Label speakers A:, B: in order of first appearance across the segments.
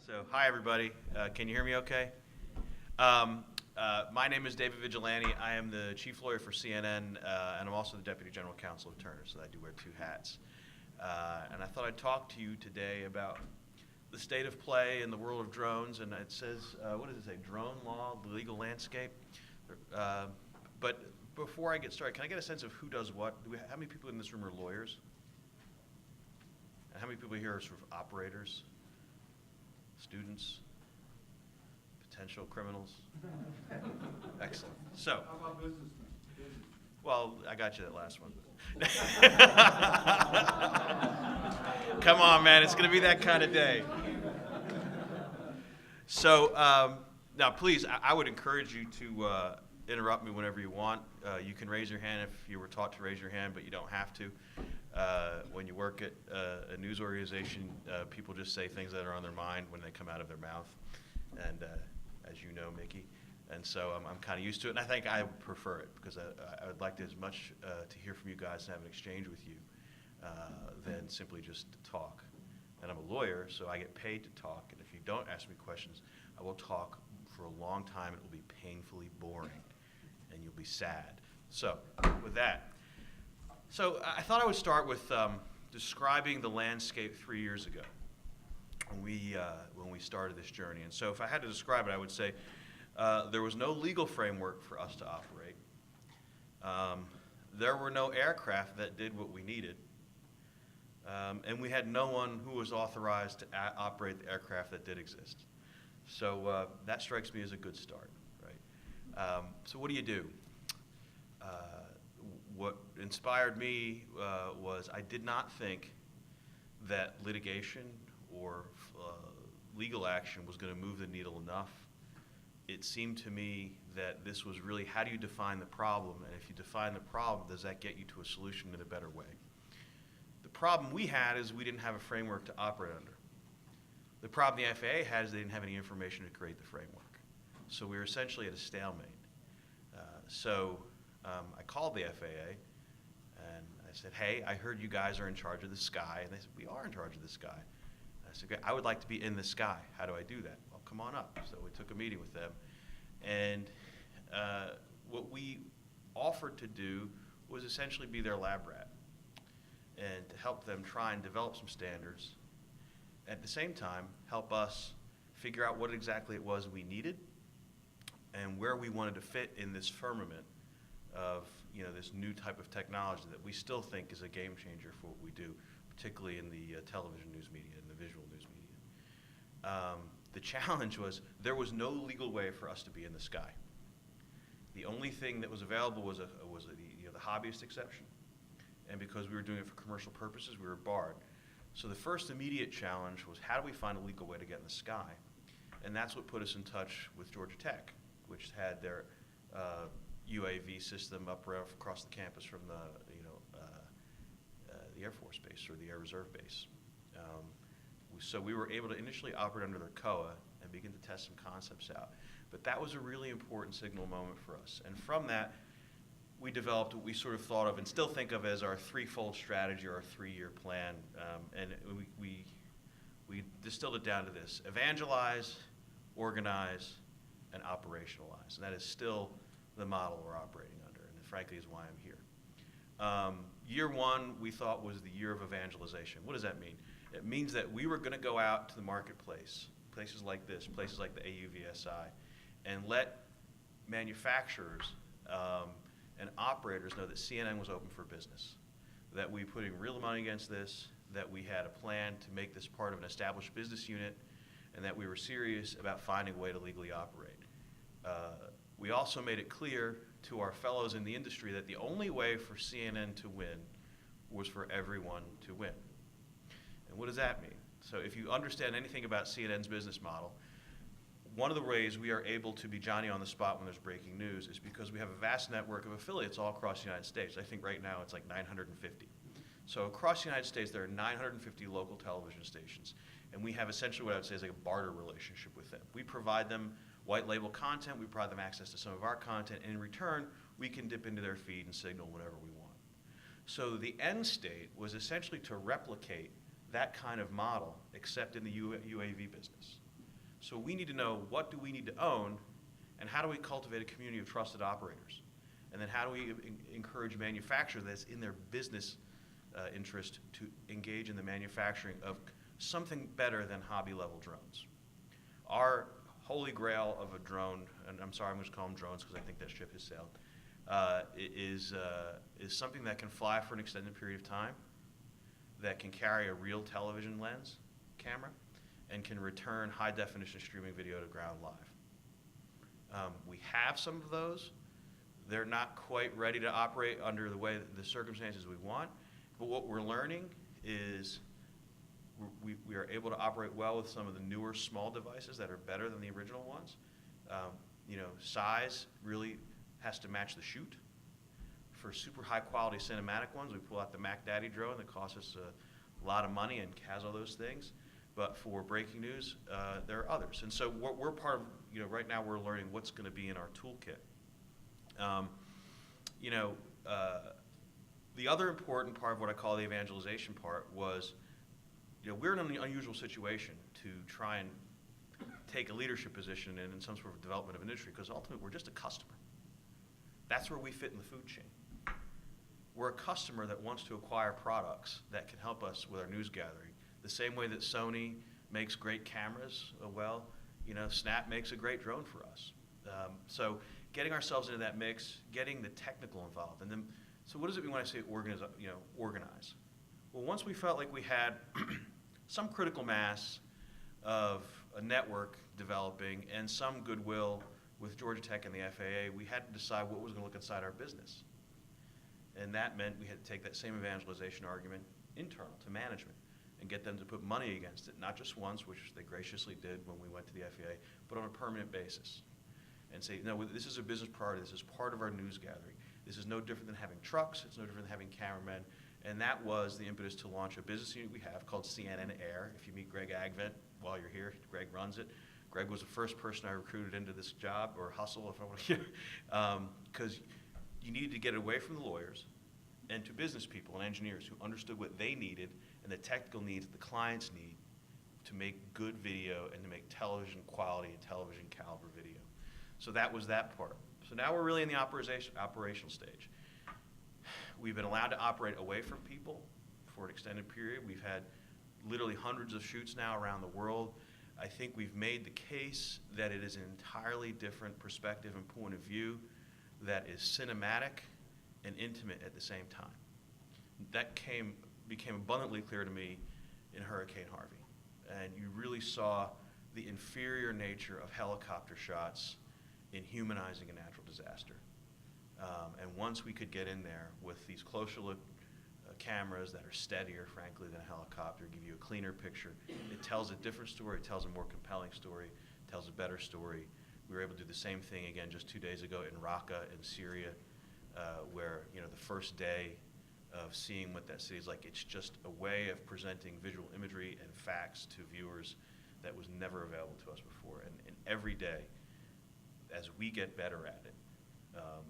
A: So, hi everybody. Can you hear me okay? My name is David Vigilante. I am the chief lawyer for CNN, and I'm also the deputy general counsel of Turner, so I do wear two hats. And I thought I'd talk to you today about the state of play in the world of drones, and it says, what does it say, drone law, the legal landscape? But before I get started, can I get a sense of who does what? How many people in this room are lawyers? And how many people here are sort of operators? Students? Potential criminals? Excellent. So,
B: how about businessmen?
A: well, I got you that last one. Come on, man, it's going to be that kind of day. So, now please, I would encourage you to interrupt me whenever you want. You can raise your hand if you were taught to raise your hand, but you don't have to. When you work at a news organization, people just say things that are on their mind when they come out of their mouth. And as you know, Mickey. And so I'm kind of used to it, and I think I prefer it because I would like to as much to hear from you guys and have an exchange with you than simply just to talk. And I'm a lawyer, so I get paid to talk, and if you don't ask me questions, I will talk for a long time. It will be painfully boring, and you'll be sad. So with that, so I thought I would start with describing the landscape 3 years ago when we started this journey. And so if I had to describe it, I would say there was no legal framework for us to operate. There were no aircraft that did what we needed. And we had no one who was authorized to operate the aircraft that did exist. So that strikes me as a good start, right? So what do you do? What inspired me was I did not think that litigation or legal action was going to move the needle enough. It seemed to me that this was really, how do you define the problem? And if you define the problem, does that get you to a solution in a better way? The problem we had is we didn't have a framework to operate under. The problem the FAA had is they didn't have any information to create the framework. So we were essentially at a stalemate. I called the FAA and I said, hey, I heard you guys are in charge of the sky. And they said, we are in charge of the sky. I said, okay, I would like to be in the sky. How do I do that? Well, come on up. So we took a meeting with them. And what we offered to do was essentially be their lab rat and to help them try and develop some standards. At the same time, help us figure out what exactly it was we needed and where we wanted to fit in this firmament of this new type of technology that we still think is a game changer for what we do, particularly in the television news media and the visual news media. The challenge was there was no legal way for us to be in the sky. The only thing that was available was the hobbyist exception, and because we were doing it for commercial purposes, we were barred. So the first immediate challenge was how do we find a legal way to get in the sky, and that's what put us in touch with Georgia Tech, which had their UAV system up across the campus from the Air Force Base or the Air Reserve Base. So we were able to initially operate under their COA and begin to test some concepts out. But that was a really important signal moment for us. And from that, we developed what we sort of thought of and still think of as our threefold strategy or our 3-year plan. And we distilled it down to this: evangelize, organize, and operationalize. And that is still the model we're operating under, and frankly is why I'm here. Year one, we thought, was the year of evangelization. What does that mean? It means that we were going to go out to the marketplace, places like this, places like the AUVSI, and let manufacturers and operators know that CNN was open for business, that we putting real money against this, that we had a plan to make this part of an established business unit, and that we were serious about finding a way to legally operate. We also made it clear to our fellows in the industry that the only way for CNN to win was for everyone to win. And what does that mean? So if you understand anything about CNN's business model, one of the ways we are able to be Johnny on the spot when there's breaking news is because we have a vast network of affiliates all across the United States. I think right now it's like 950. So across the United States, there are 950 local television stations, and we have essentially what I would say is like a barter relationship with them. We provide them white label content, we provide them access to some of our content, and in return, we can dip into their feed and signal whatever we want. So the end state was essentially to replicate that kind of model, except in the UAV business. So we need to know, what do we need to own, and how do we cultivate a community of trusted operators? And then how do we encourage manufacturers that's in their business interest to engage in the manufacturing of something better than hobby-level drones? Our holy grail of a drone, and I'm sorry, I'm just calling them drones because I think that ship has sailed, is something that can fly for an extended period of time, that can carry a real television lens camera, and can return high-definition streaming video to ground live. We have some of those. They're not quite ready to operate under the circumstances we want, but what we're learning is we are able to operate well with some of the newer small devices that are better than the original ones. Size really has to match the shoot. For super high quality cinematic ones, we pull out the Mac Daddy drone that costs us a lot of money and has all those things. But for breaking news, there are others. And so what we're part of, right now we're learning what's going to be in our toolkit. The other important part of what I call the evangelization part was, we're in an unusual situation to try and take a leadership position in some sort of development of an industry, because ultimately we're just a customer. That's where we fit in the food chain. We're a customer that wants to acquire products that can help us with our news gathering. The same way that Sony makes great cameras, Snap makes a great drone for us. So getting ourselves into that mix, getting the technical involved, and then, so what does it mean when I say organize? Well, once we felt like we had some critical mass of a network developing and some goodwill with Georgia Tech and the FAA, we had to decide what was going to look inside our business. And that meant we had to take that same evangelization argument internal to management and get them to put money against it, not just once, which they graciously did when we went to the FAA, but on a permanent basis. And say, no, this is a business priority. This is part of our news gathering. This is no different than having trucks. It's no different than having cameramen. And that was the impetus to launch a business unit we have called CNN Air. If you meet Greg Agvent while you're here, Greg runs it. Greg was the first person I recruited into this job, or hustle, if I want to, because you needed to get away from the lawyers and to business people and engineers who understood what they needed and the technical needs that the clients need to make good video and to make television quality and television caliber video. So that was that part. So now we're really in the operational stage. We've been allowed to operate away from people for an extended period. We've had literally hundreds of shoots now around the world. I think we've made the case that it is an entirely different perspective and point of view that is cinematic and intimate at the same time. That became abundantly clear to me in Hurricane Harvey. And you really saw the inferior nature of helicopter shots in humanizing a natural disaster. And once we could get in there with these closer look cameras that are steadier, frankly, than a helicopter, give you a cleaner picture, it tells a different story, it tells a more compelling story, it tells a better story. We were able to do the same thing again just 2 days ago in Raqqa in Syria, where the first day of seeing what that city is like, it's just a way of presenting visual imagery and facts to viewers that was never available to us before. And every day, as we get better at it,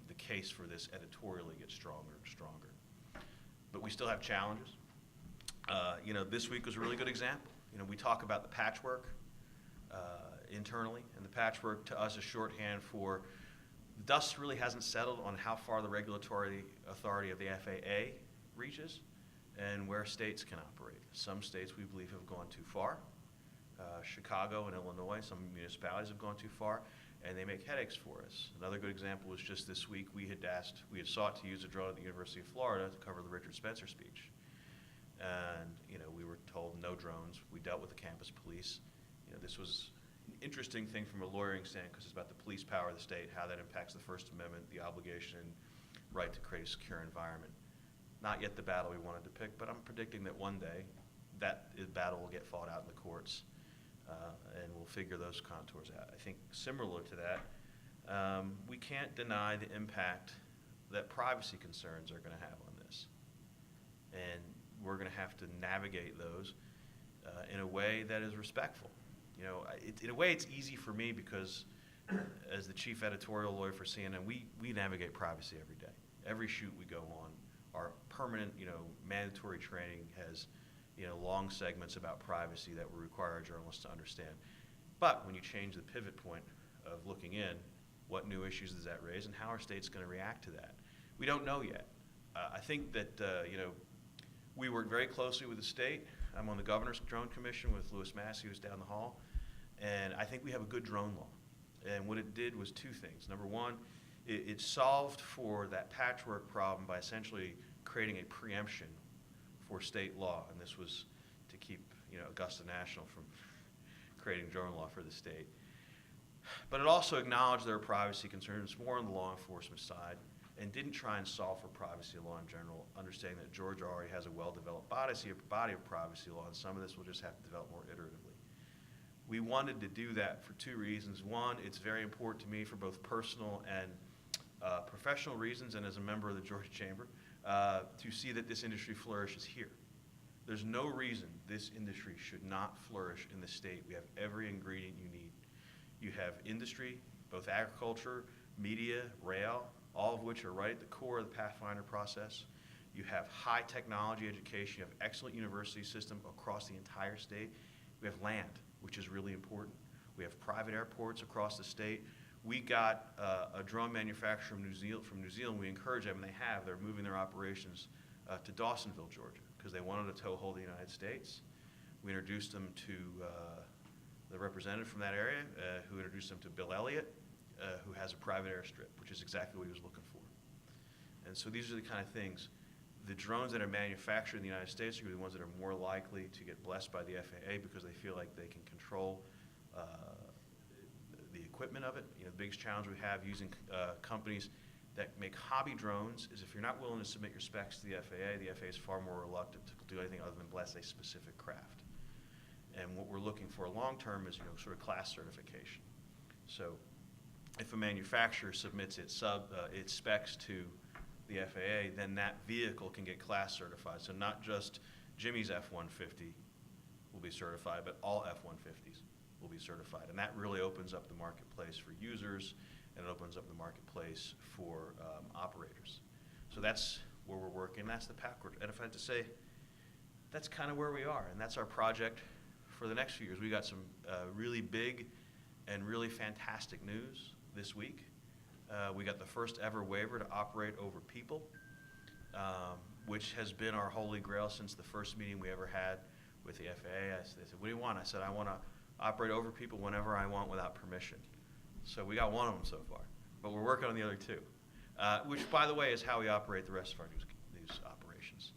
A: the case for this editorially gets stronger and stronger. But we still have challenges. This week was a really good example. We talk about the patchwork internally, and the patchwork to us is shorthand for the dust really hasn't settled on how far the regulatory authority of the FAA reaches and where states can operate. Some states we believe have gone too far. Chicago and Illinois, some municipalities have gone too far, and they make headaches for us. Another good example was just this week we had sought to use a drone at the University of Florida to cover the Richard Spencer speech. And we were told no drones. We dealt with the campus police. This was an interesting thing from a lawyering standpoint because it's about the police power of the state, how that impacts the First Amendment, the obligation and right to create a secure environment. Not yet the battle we wanted to pick, but I'm predicting that one day that battle will get fought out in the courts, and we'll figure those contours out. I think similar to that, we can't deny the impact that privacy concerns are going to have on this. And we're going to have to navigate those in a way that is respectful. In a way it's easy for me because as the chief editorial lawyer for CNN, we navigate privacy every day. Every shoot we go on, our permanent, mandatory training has, long segments about privacy that we require our journalists to understand. But when you change the pivot point of looking in, what new issues does that raise, and how our state's going to react to that? We don't know yet. I think that, we work very closely with the state. I'm on the Governor's Drone Commission with Louis Massey, who's down the hall, and I think we have a good drone law. And what it did was two things. Number one, it solved for that patchwork problem by essentially creating a preemption for state law, and this was to keep Augusta National from creating drone law for the state. But it also acknowledged there were privacy concerns more on the law enforcement side, and didn't try and solve for privacy law in general, understanding that Georgia already has a well-developed body of privacy law, and some of this will just have to develop more iteratively. We wanted to do that for two reasons. One, it's very important to me for both personal and professional reasons, and as a member of the Georgia Chamber, to see that this industry flourishes here. There's no reason this industry should not flourish in the state. We have every ingredient you need. You have industry, both agriculture, media, rail, all of which are right at the core of the Pathfinder process. You have high technology education. You have excellent university system across the entire state. We have land, which is really important. We have private airports across the state. We got a drone manufacturer from New Zealand. We encourage them, and they have. They're moving their operations to Dawsonville, Georgia, because they wanted to toehold the United States. We introduced them to the representative from that area, who introduced them to Bill Elliott, who has a private airstrip, which is exactly what he was looking for. And so these are the kind of things. The drones that are manufactured in the United States are the ones that are more likely to get blessed by the FAA because they feel like they can control the equipment of it. The biggest challenge we have using companies that make hobby drones is if you're not willing to submit your specs to the FAA is far more reluctant to do anything other than bless a specific craft. And what we're looking for long term is sort of class certification. So if a manufacturer submits its specs to the FAA, then that vehicle can get class certified. So not just Jimmy's F-150 will be certified, but all F-150s will be certified. And that really opens up the marketplace for users, and it opens up the marketplace for operators. So that's where we're working. That's the backward. And if I had to say, that's kind of where we are, and that's our project for the next few years. We got some really big and really fantastic news this week. We got the first ever waiver to operate over people, which has been our holy grail since the first meeting we ever had with the FAA. They said, what do you want? I said, I want to operate over people whenever I want without permission. So we got one of them so far, but we're working on the other two, which, by the way, is how we operate the rest of our news operations.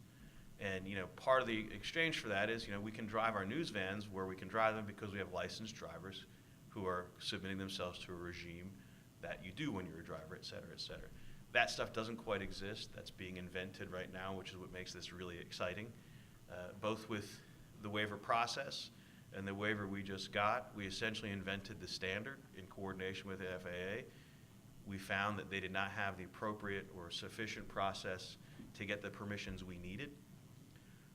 A: And part of the exchange for that is we can drive our news vans where we can drive them because we have licensed drivers who are submitting themselves to a regime that you do when you're a driver, et cetera, et cetera. That stuff doesn't quite exist. That's being invented right now, which is what makes this really exciting. Both with the waiver process and the waiver we just got, we essentially invented the standard in coordination with the FAA. We found that they did not have the appropriate or sufficient process to get the permissions we needed.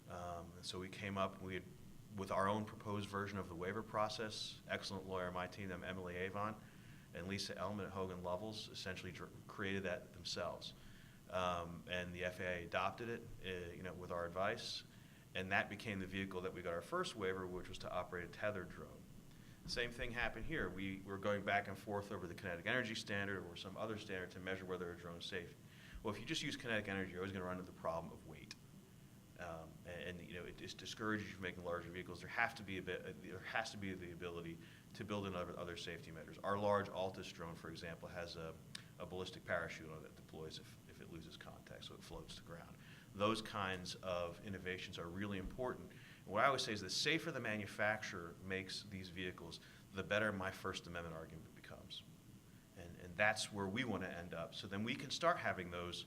A: And so we came up with our own proposed version of the waiver process. Excellent lawyer on my team, Emily Avon and Lisa Ellman at Hogan Lovells, essentially created that themselves. And the FAA adopted it, with our advice, and that became the vehicle that we got our first waiver, which was to operate a tethered drone. Same thing happened here. We were going back and forth over the kinetic energy standard or some other standard to measure whether a drone's safe. Well, if you just use kinetic energy, you're always going to run into the problem of weight. It just discourages you from making larger vehicles. There has to be the ability to build in other safety measures. Our large Altus drone, for example, has a ballistic parachute on it that deploys if it loses contact, so it floats to ground. Those kinds of innovations are really important. And what I always say is the safer the manufacturer makes these vehicles, the better my First Amendment argument becomes. And that's where we want to end up. So then we can start having those,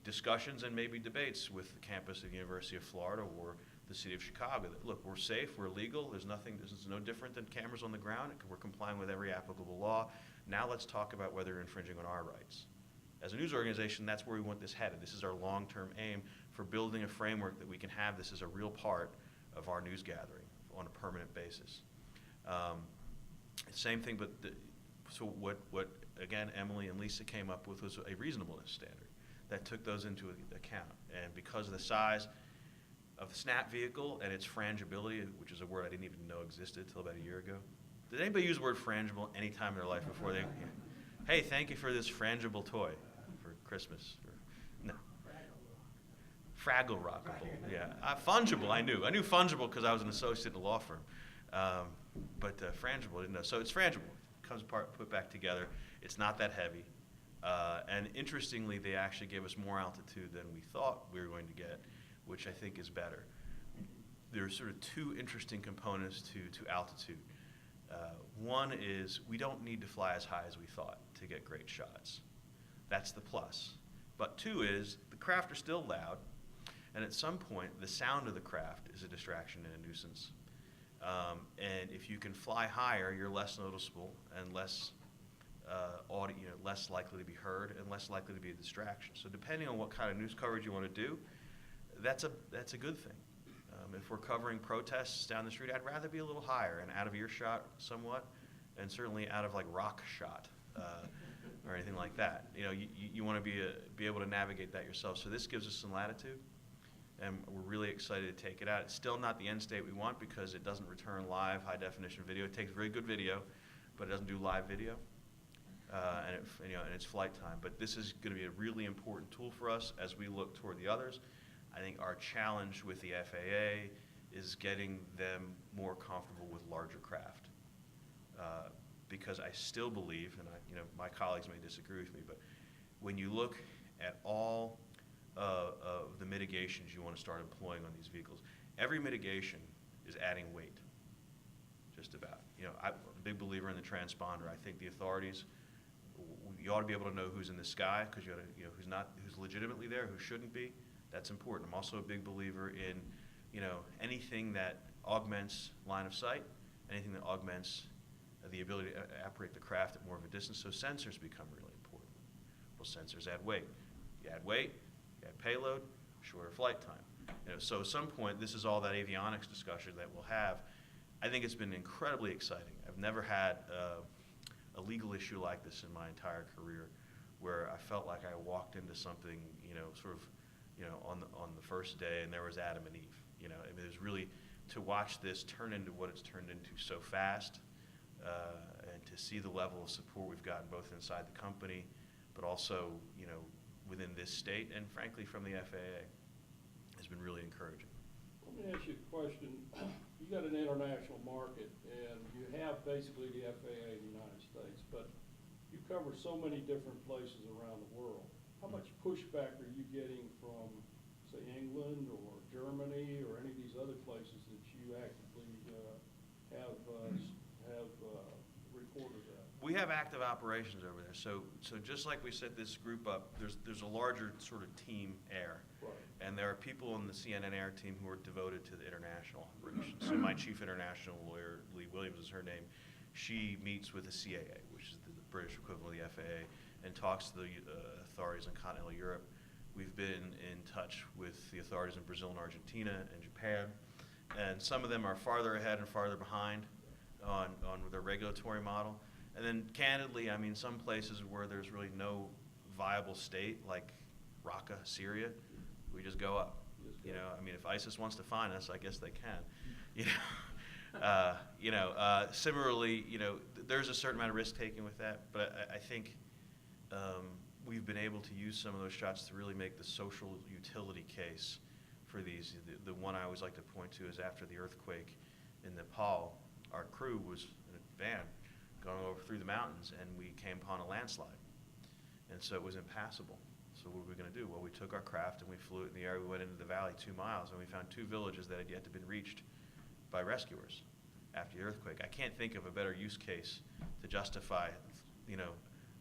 A: discussions and maybe debates with the campus of the University of Florida or the city of Chicago that, look, we're safe, we're legal, this is no different than cameras on the ground, we're complying with every applicable law. Now let's talk about whether you're infringing on our rights. As a news organization, that's where we want this headed. This is our long-term aim for building a framework that we can have this as a real part of our news gathering on a permanent basis. Same thing, but so what again, Emily and Lisa came up with was a reasonableness standard that took those into account. And because of the size of the SNAP vehicle and its frangibility, which is a word I didn't even know existed until about a year ago, Did anybody use the word frangible any time in their life before they, hey, thank you for this frangible toy for Christmas? No. Fraggle Rockable, yeah. Fungible, I knew. I knew fungible because I was an associate in a law firm. But frangible, I didn't know. So it's frangible. It comes apart, put back together. It's not that heavy. And interestingly, they actually gave us more altitude than we thought we were going to get, which I think is better. There's sort of two interesting components to altitude. One is we don't need to fly as high as we thought to get great shots. That's the plus. But two is the craft are still loud, and at some point the sound of the craft is a distraction and a nuisance. And if you can fly higher, you're less noticeable and less less likely to be heard and less likely to be a distraction. So depending on what kind of news coverage you want to do, that's a good thing. If we're covering protests down the street, I'd rather be a little higher and out of earshot somewhat, and certainly out of like rock shot or anything like that. You want to be able to navigate that yourself. So this gives us some latitude, and we're really excited to take it out. It's still not the end state we want because it doesn't return live high definition video. It takes very good video, but it doesn't do live video, and it's flight time. But this is going to be a really important tool for us as we look toward the others. I think our challenge with the FAA is getting them more comfortable with larger craft, because I still believe, and my colleagues may disagree with me, but when you look at all of the mitigations you want to start employing on these vehicles, every mitigation is adding weight, just about. I'm a big believer in the transponder. I think the authorities, you ought to be able to know who's in the sky, because you ought to, who's legitimately there, who shouldn't be. That's important. I'm also a big believer in, anything that augments line of sight, anything that augments the ability to operate the craft at more of a distance. So sensors become really important. Well, sensors add weight. You add weight, you add payload, shorter flight time. So at some point, this is all that avionics discussion that we'll have. I think it's been incredibly exciting. I've never had a legal issue like this in my entire career, where I felt like I walked into something, on the first day, and there was Adam and Eve. It was really to watch this turn into what it's turned into so fast, and to see the level of support we've gotten both inside the company, but also within this state, and frankly from the FAA, has been really encouraging.
B: Let me ask you a question. You got an international market, and you have basically the FAA in the United States, but you cover so many different places around the world. How much pushback are you getting from, say, England or Germany or any of these other places that you actively have reported that?
A: We have active operations over there. So just like we set this group up, there's a larger sort of team air.
B: Right.
A: And there are people in the CNN air team who are devoted to the international operations. So my chief international lawyer, Lee Williams is her name, she meets with the CAA, which is the British equivalent of the FAA, and talks to the authorities in continental Europe. We've been in touch with the authorities in Brazil and Argentina and Japan, and some of them are farther ahead and farther behind on their regulatory model. And then candidly, some places where there's really no viable state, like Raqqa, Syria, we just go up. If ISIS wants to find us, I guess they can. Similarly, there's a certain amount of risk taken with that, but I think we've been able to use some of those shots to really make the social utility case for these. The one I always like to point to is after the earthquake in Nepal, our crew was in a van going over through the mountains, and we came upon a landslide. And so it was impassable. So what were we going to do? Well, we took our craft and we flew it in the air. We went into the valley 2 miles, and we found 2 villages that had yet to been reached by rescuers after the earthquake. I can't think of a better use case to justify,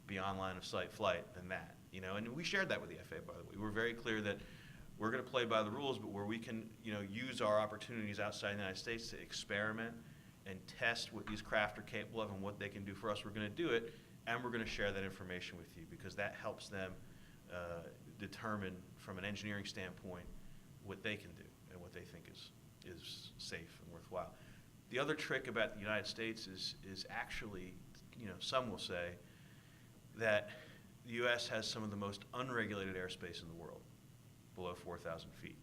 A: beyond line of sight flight than that. And we shared that with the FAA, by the way. We were very clear that we're going to play by the rules, but where we can, use our opportunities outside the United States to experiment and test what these craft are capable of and what they can do for us, we're going to do it, and we're going to share that information with you, because that helps them determine from an engineering standpoint what they can do and what they think is safe and worthwhile. The other trick about the United States is actually, some will say that the U.S. has some of the most unregulated airspace in the world, below 4,000 feet.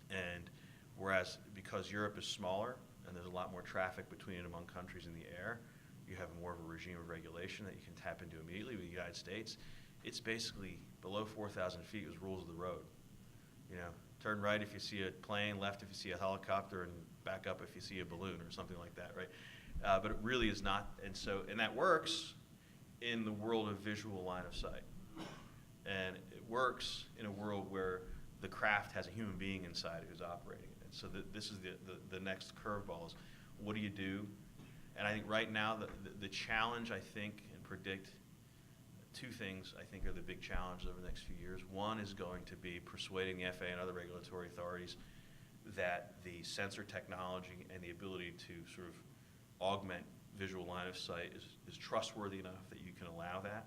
A: And whereas because Europe is smaller, and there's a lot more traffic between and among countries in the air, you have more of a regime of regulation that you can tap into immediately. With the United States, it's basically below 4,000 feet is rules of the road. You know, turn right if you see a plane, left if you see a helicopter, and back up if you see a balloon or something like that, right? But it really is not, and that works in the world of visual line of sight. And it works in a world where the craft has a human being inside who's operating it. And so this is the next curveball is, what do you do? And I think right now the challenge, I think, and predict two things I think are the big challenges over the next few years. One is going to be persuading the FAA and other regulatory authorities that the sensor technology and the ability to sort of augment visual line of sight is trustworthy enough that you can allow that.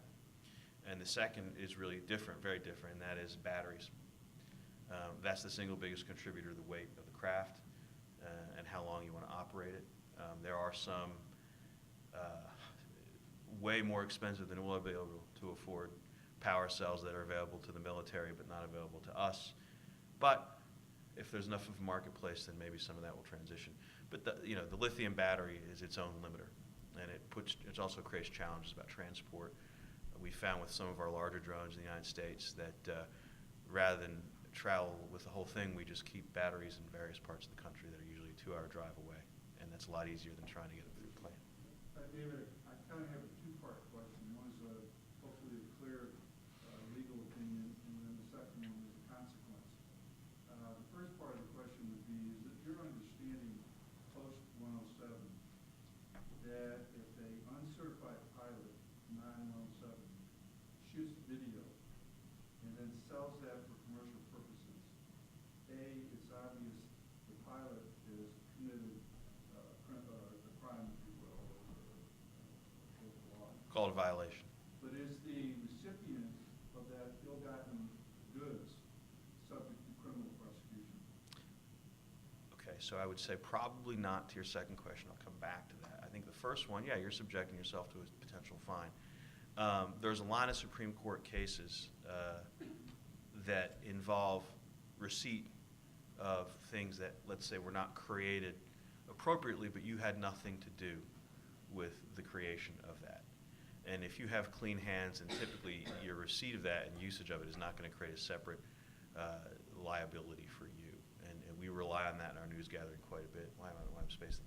A: And the second is really different, very different, and that is batteries. That's the single biggest contributor to the weight of the craft and how long you want to operate it. There are some way more expensive than we'll be able to afford power cells that are available to the military but not available to us. But if there's enough of a marketplace, then maybe some of that will transition. But the lithium battery is its own limiter, and it also creates challenges about transport. We found with some of our larger drones in the United States that rather than travel with the whole thing, we just keep batteries in various parts of the country that are usually a 2-hour drive away, and that's a lot easier than trying to get them through the plane.
C: David, I kind of have a two-part question. One is hopefully a clear legal opinion, and then the second one is a consequence. The first part of the question would be, is it your understanding post-107 that if a uncertified pilot, 9-107, shoots video and then sells that for commercial purposes, A, it's obvious the pilot has committed a crime, if you will, or law.
A: Called a violation.
C: But is the recipient of that ill-gotten goods subject to criminal prosecution?
A: Okay, so I would say probably not to your second question. I'll come back to that. I think the first one, yeah, you're subjecting yourself to a potential fine. There's a line of Supreme Court cases that involve receipt of things that, let's say, were not created appropriately, but you had nothing to do with the creation of that. And if you have clean hands, and typically your receipt of that and usage of it is not going to create a separate liability for you. And we rely on that in our news gathering quite a bit. Why am I spacing?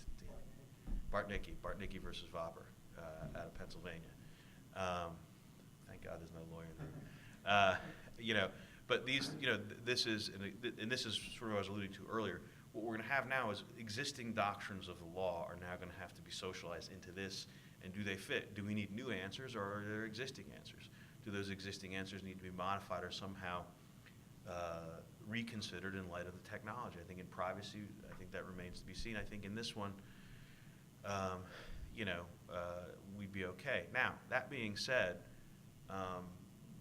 A: Bartnicki versus Vopper out of Pennsylvania. Thank God there's no lawyer there. But these, this is sort of what I was alluding to earlier. What we're going to have now is existing doctrines of the law are now going to have to be socialized into this, and do they fit? Do we need new answers, or are there existing answers? Do those existing answers need to be modified or somehow reconsidered in light of the technology? I think in privacy, I think that remains to be seen. I think in this one, we'd be okay. Now, that being said,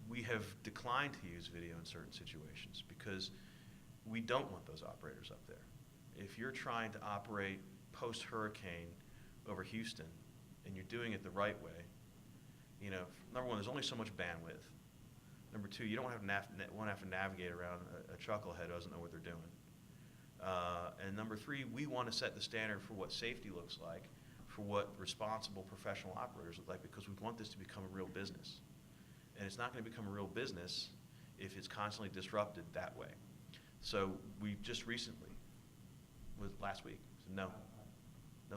A: we have declined to use video in certain situations because we don't want those operators up there. If you're trying to operate post-hurricane over Houston and you're doing it the right way, number one, there's only so much bandwidth. Number two, you don't have to navigate around a chucklehead who doesn't know what they're doing. And number three, we want to set the standard for what safety looks like, for what responsible professional operators look like, because we want this to become a real business. And it's not going to become a real business if it's constantly disrupted that way. So we just recently, last week, said no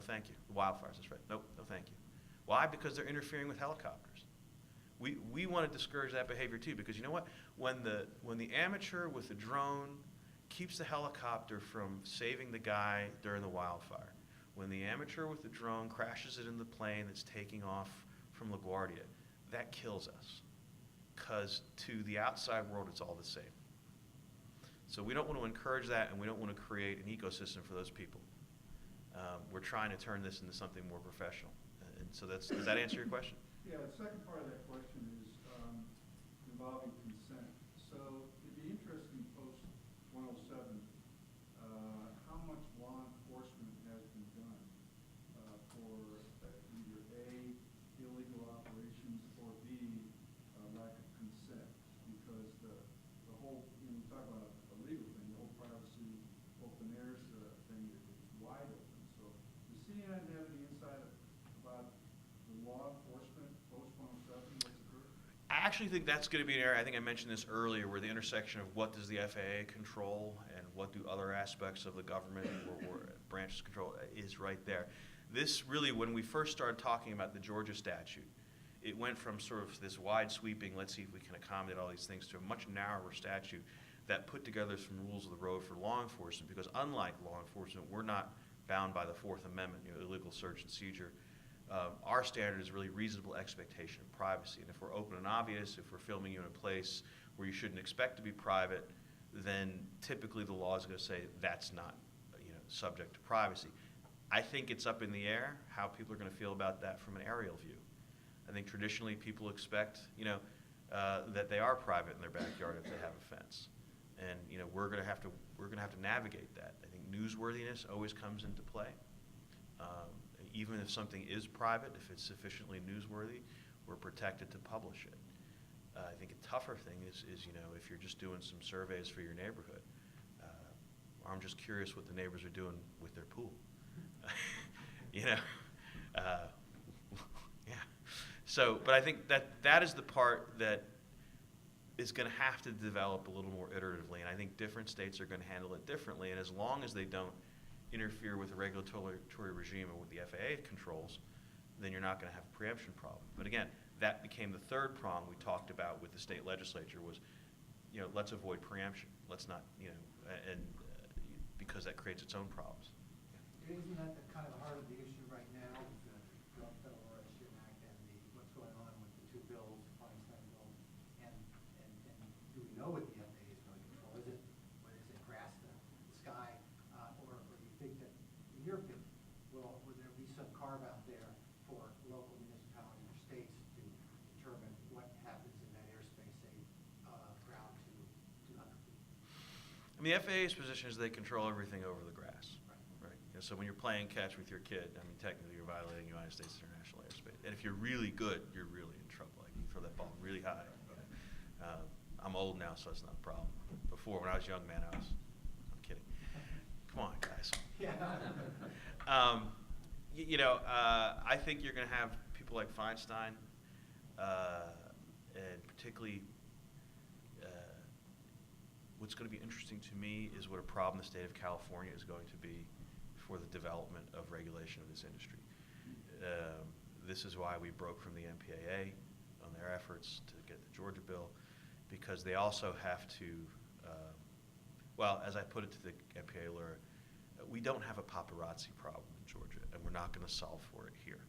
A: thank you. The wildfires, that's right. No thank you. Why? Because they're interfering with helicopters. We want to discourage that behavior too, because you know what? When the amateur with the drone keeps the helicopter from saving the guy during the wildfire, when the amateur with the drone crashes it in the plane that's taking off from LaGuardia, that kills us. Because to the outside world, it's all the same. So we don't want to encourage that, and we don't want to create an ecosystem for those people. We're trying to turn this into something more professional. And so does that answer your question?
C: Yeah, the second part of that question is involving consent. So it'd be interesting post-107 how much law enforcement has been done for either A, illegal operations, or B, lack of consent. Because the whole, we talk about a legal thing, the whole privacy, open air thing is wide open. So
A: actually think that's going to be an area, I think I mentioned this earlier, where the intersection of what does the FAA control and what do other aspects of the government or branches control is right there. This really, when we first started talking about the Georgia statute, it went from sort of this wide sweeping, let's see if we can accommodate all these things, to a much narrower statute that put together some rules of the road for law enforcement, because unlike law enforcement, we're not bound by the Fourth Amendment, illegal search and seizure. Our standard is really reasonable expectation of privacy. And if we're open and obvious, if we're filming you in a place where you shouldn't expect to be private, then typically the law is going to say that's not subject to privacy. I think it's up in the air how people are going to feel about that from an aerial view. I think traditionally people expect that they are private in their backyard if they have a fence. And we're going to have to navigate that. I think newsworthiness always comes into play. Even if something is private, if it's sufficiently newsworthy, we're protected to publish it. I think a tougher thing is if you're just doing some surveys for your neighborhood, or I'm just curious what the neighbors are doing with their pool. Yeah. So, but I think that is the part that is going to have to develop a little more iteratively, and I think different states are going to handle it differently. And as long as they don't interfere with the regulatory regime and what the FAA controls, then you're not going to have a preemption problem. But again, that became the third prong we talked about with the state legislature was, let's avoid preemption. Let's not, because that creates its own problems.
D: Isn't that the kind of the heart of the issue right now with the Drug Federal Registration Act and what's going on with the two bills, the Feinstein bill, and do we know what the FAA is going to control? Is it grass the sky, or do you think that, in your opinion, would there be some carve out there for local municipalities or states to determine what happens in that airspace, say, ground to 200 feet?
A: I mean, the FAA's position is they control everything over the grass. Right. So when you're playing catch with your kid, I mean, technically you're violating United States international airspace. And if you're really good, you're really in trouble. Like you throw that ball really high. I'm old now, so it's not a problem. Before, when I was a young man, I'm kidding. Come on, guys.
D: Yeah.
A: I think you're going to have people like Feinstein, and particularly what's going to be interesting to me is what a problem the state of California is going to be for the development of regulation of this industry. This is why we broke from the MPAA on their efforts to get the Georgia bill, because they also have to, as I put it to the MPAA lawyer, we don't have a paparazzi problem in Georgia, and we're not going to solve for it here.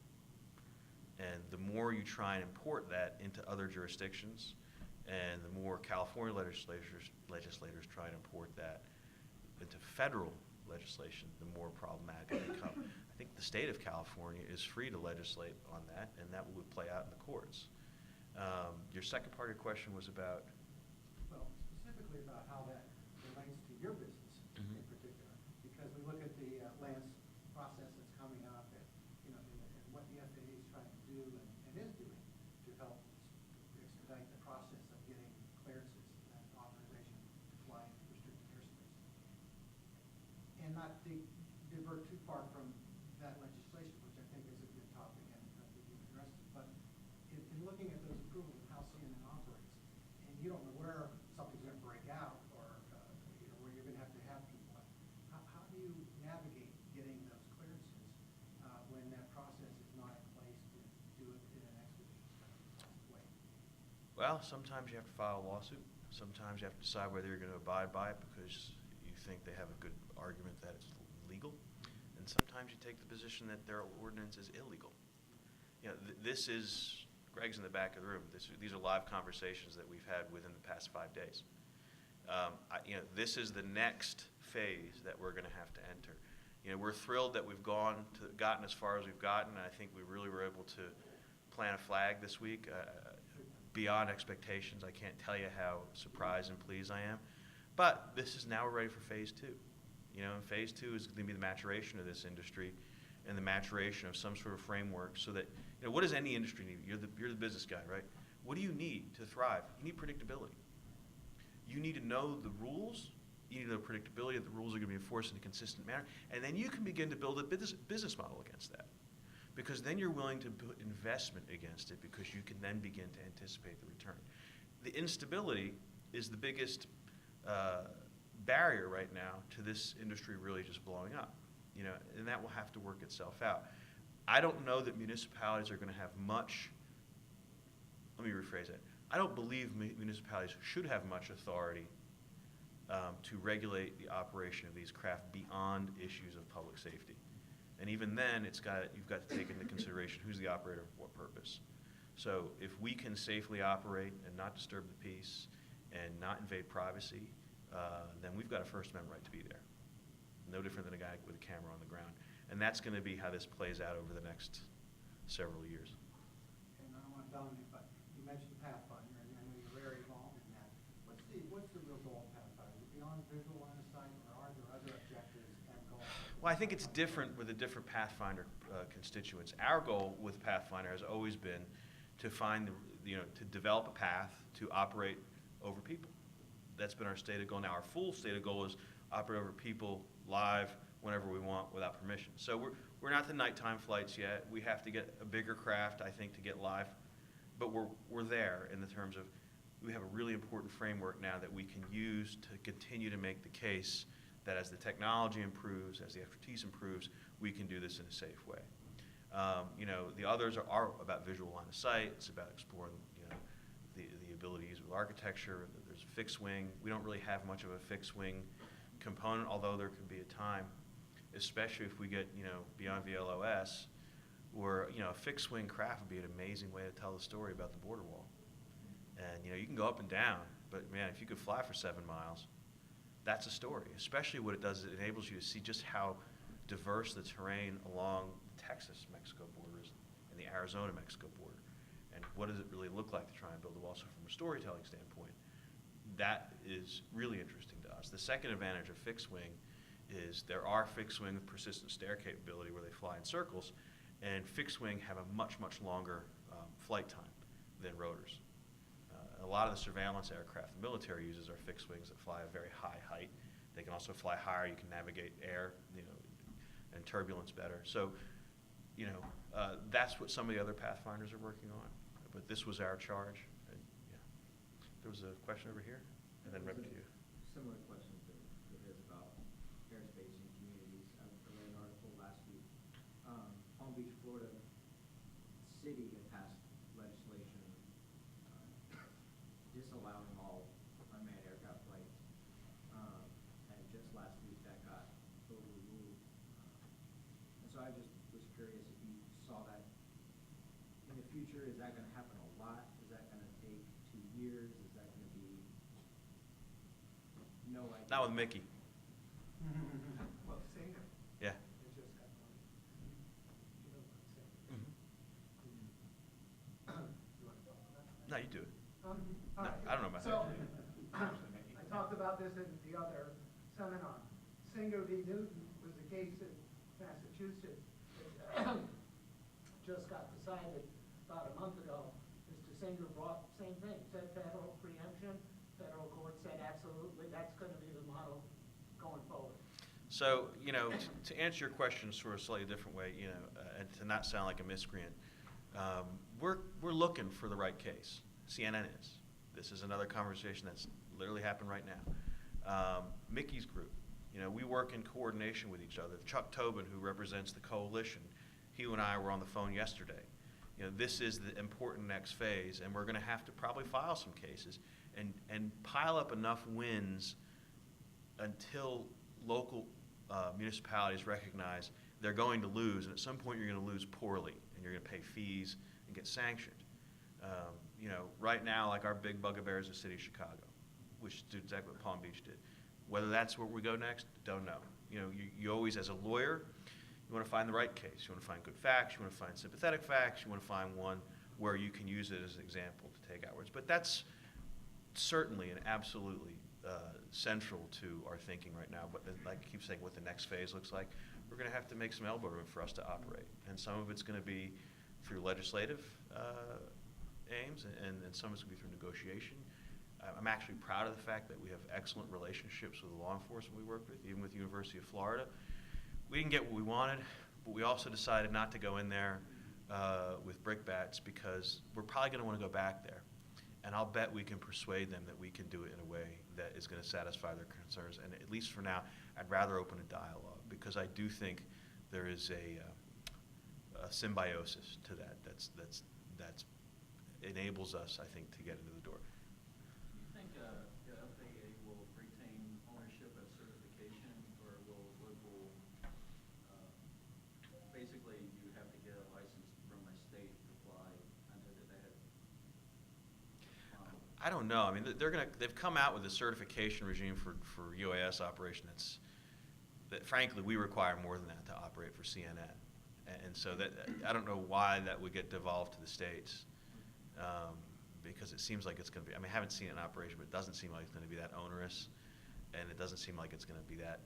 A: And the more you try and import that into other jurisdictions, and the more California legislators try and import that into federal legislation, the more problematic it becomes. I think the state of California is free to legislate on that, and that would play out in the courts. Your second part of your question was about?
D: Well, specifically about how that relates to your business in particular, because we look at the Lance process that's coming up, and and what the FAA is trying to do and is doing to help expedite the process of getting clearances and authorization to fly in restricted airspace. And not to divert too far from that legislation, which I think is a good topic and that we can address it, but in looking at those approvals and how CNN operates, and you don't know where something's going to break out or where you're going to have people, how do you navigate getting those clearances when that process is not in place to do it in an expeditious way?
A: Well, sometimes you have to file a lawsuit. Sometimes you have to decide whether you're going to abide by it because you think they have a good argument that it's legal. And sometimes you take the position that their ordinance is illegal. This is, Greg's in the back of the room. These are live conversations that we've had within the past 5 days. This is the next phase that we're going to have to enter. We're thrilled that we've gotten as far as we've gotten. I think we really were able to plant a flag this week. Beyond expectations. I can't tell you how surprised and pleased I am. But this is now we're ready for phase 2. And phase 2 is going to be the maturation of this industry and the maturation of some sort of framework so that, what does any industry need? You're the business guy, right? What do you need to thrive? You need predictability. You need to know the rules. You need to know predictability that the rules are going to be enforced in a consistent manner. And then you can begin to build a business model against that. because then you're willing to put investment against it because you can then begin to anticipate the return. The instability is the biggest barrier right now to this industry really just blowing up, you know, and that will have to work itself out. I don't know that municipalities are going to have much, let me rephrase it. I don't believe municipalities should have much authority to regulate the operation of these craft beyond issues of public safety. And even then, you've got to take into consideration who's the operator and for what purpose. So if we can safely operate and not disturb the peace and not invade privacy, then we've got a First Amendment right to be there. No different than a guy with a camera on the ground. And that's going to be how this plays out over the next several years.
D: And I don't want to dominate, but you mentioned Pathfinder, and I know you're very involved in that. What's the real goal of Pathfinder? Is it beyond visual line of sight, or are there other objectives and goals?
A: Well, I think it's different with the different Pathfinder constituents. Our goal with Pathfinder has always been to to develop a path to operate over people. That's been our stated goal. Now, our full stated goal is operate over people live whenever we want without permission. So we're not the nighttime flights yet. We have to get a bigger craft, I think, to get live. But we're there in the terms of we have a really important framework now that we can use to continue to make the case that as the technology improves, as the expertise improves, we can do this in a safe way. The others are about visual line of sight. It's about exploring, the abilities with architecture. There's fixed wing. We don't really have much of a fixed wing component, although there could be a time, especially if we get, beyond VLOS, where, a fixed wing craft would be an amazing way to tell the story about the border wall. And, you can go up and down, but man, if you could fly for 7 miles, that's a story. Especially what it does is it enables you to see just how diverse the terrain along the Texas-Mexico border is and the Arizona-Mexico border. And what does it really look like to try and build a wall? So from a storytelling standpoint, that is really interesting to us. The second advantage of fixed wing is there are fixed wing with persistent stair capability where they fly in circles, and fixed wing have a much, much longer flight time than rotors. A lot of the surveillance aircraft the military uses are fixed wings that fly a very high height. They can also fly higher. You can navigate air, and turbulence better. So, that's what some of the other Pathfinders are working on. But this was our charge. And, there was a question over here, and then right to you.
E: Similar question to his about airspace and communities. I read an article last week. Palm Beach, Florida city had passed legislation disallowing all unmanned aircraft flights. And just last week that got overruled. And so I just was curious if you saw that in the future. Is that going to happen a lot? Is that going to take 2 years? Is that going to be no idea?
A: Not with Mickey.
D: Well, Singer.
A: Yeah.
D: It just got one. You know what Singer is. You want to talk about that?
A: No, you do it.
D: All
A: No,
D: right.
A: I don't know about
D: So,
A: that.
D: I talked about this in the other seminar. Singer v. Newton was a case in Massachusetts that just got decided about a month ago. Mr. Singer brought same thing, said federal preemption. Federal court said absolutely, that's going to be the model going forward.
A: So, to answer your question sort of slightly different way, and to not sound like a miscreant, we're looking for the right case. CNN is. This is another conversation that's literally happened right now. Mickey's group, we work in coordination with each other. Chuck Tobin, who represents the coalition, he and I were on the phone yesterday. This is the important next phase, and we're going to have to probably file some cases and pile up enough wins until local municipalities recognize they're going to lose, and at some point you're going to lose poorly, and you're going to pay fees and get sanctioned. Right now, like our big bugbear is the city of Chicago, which did exactly what Palm Beach did. Whether that's where we go next, don't know. You always, as a lawyer, you want to find the right case. You want to find good facts. You want to find sympathetic facts. You want to find one where you can use it as an example to take outwards. But that's certainly and absolutely central to our thinking right now. But like I keep saying, what the next phase looks like, we're going to have to make some elbow room for us to operate. And some of it's going to be through legislative aims, and some of it's going to be through negotiation. I'm actually proud of the fact that we have excellent relationships with the law enforcement we work with, even with the University of Florida. We didn't get what we wanted, But we also decided not to go in there with brickbats because we're probably going to want to go back there. And I'll bet we can persuade them that we can do it in a way that is going to satisfy their concerns. And at least for now, I'd rather open a dialogue because I do think there is a symbiosis to that that's enables us, I think, to get into the door.
F: Do you think the FAA will retain ownership of certification, or will basically you have to get a license from a state to fly under that?
A: I don't know. I mean, they've come out with a certification regime for UAS operation that frankly we require more than that to operate for CNN, and so that I don't know why that would get devolved to the states. Because it seems like it's going to be, I mean, I haven't seen it in operation, but it doesn't seem like it's going to be that onerous, and it doesn't seem like it's going to be that